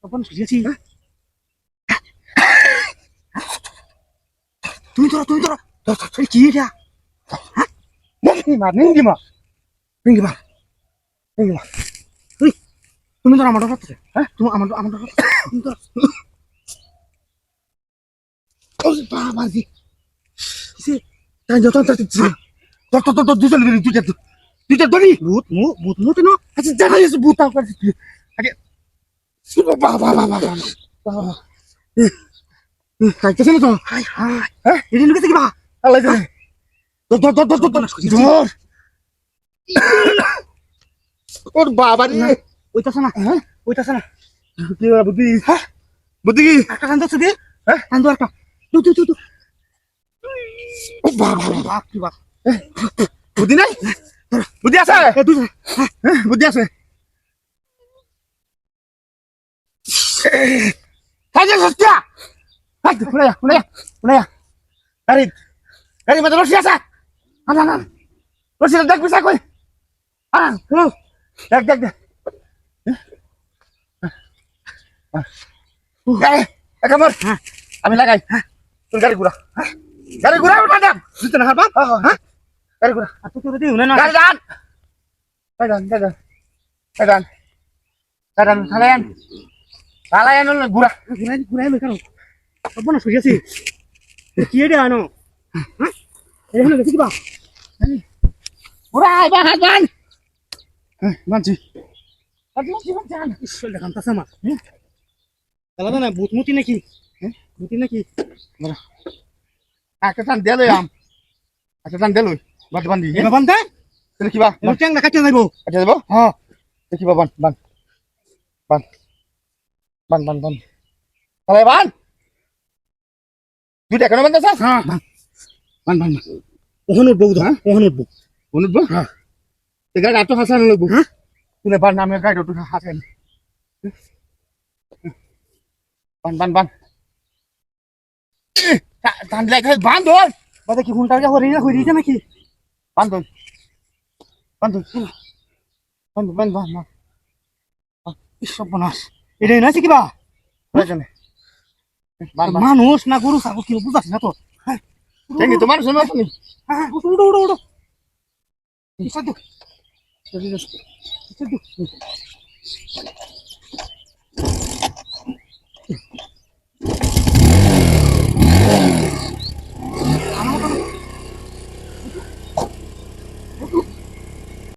তখন শুয়েছি তুমি তোরা কি এটা নিঙ্গিমা তুমি তো আমার ডরাচ্ছে হ্যাঁ তুমি আমার তুমি তো বাবা জি তাই যত তো দুইটা ধরি ভূত না আচ্ছা জানা গেছে ভূত আগে বাবা খাইতেছে না তো হাই হাই হ্যাঁ এদিন লুকেছে কি বা আল্লাহ জানে ধর ওর বাবা রে ওইতাছে না হ্যাঁ ওইতাছে না কি বুদ্ধি হ্যাঁ বুদ্ধি কি একটা কান্দো ছবি হ্যাঁ কান্দো একটা তুই ও বাবা বাপ কি বাপ বুদ্ধি নাই বুদ্ধি আছে বুদ্ধি আছে কাজে সত্যা হাই উড়াইয়া গাড়ি মধ্যে রশি আছে না রশি দেখ পিছা কই হ্যালো দেখ একামর আমি লাগাই তোর গাড়ি ঘুরা উঠা দেখ দিতে না হারবা হ্যাঁ গাড়ি ঘুরা তুই তো দিও না গাড়ি ডান চালায়ান ঘুরা লই কারো সব না শুয়েছি কি রে আনো হ্যাঁ এখানে দেখি বা ঘুরা আইবা হাজান মানছি ঈশ্বর দেখান্তাছে আমার চালাদা না ভূতমুতি নাকি হ্যাঁ ভূতি নাকি একটা টান দেলই একটা টান দেলই বাদ বান্ধি বান্ধ তাহলে কিবা চ্যাং না কাটতে যাইব হ্যাঁ কিবা বান তাহলে বান দুইটা কেন বান্ধ আছে হ্যাঁ বান ওখানে উঠবো হ্যাঁ ওখানে উঠবো হ্যাঁ গাড়ি আটো হাসানো লাগবো হ্যাঁ তুলে বান নামে গাড়ি আটো হাসান বান টান লাগে বান ধর বাদে কি ঘন্টা হয়ে দিয়েছে নাকি বান সব বনাস এটাই না কিবা মানুষ না গরু ছাগল কি বুঝাস না তো তো মানুষ হ্যাঁ উড়ো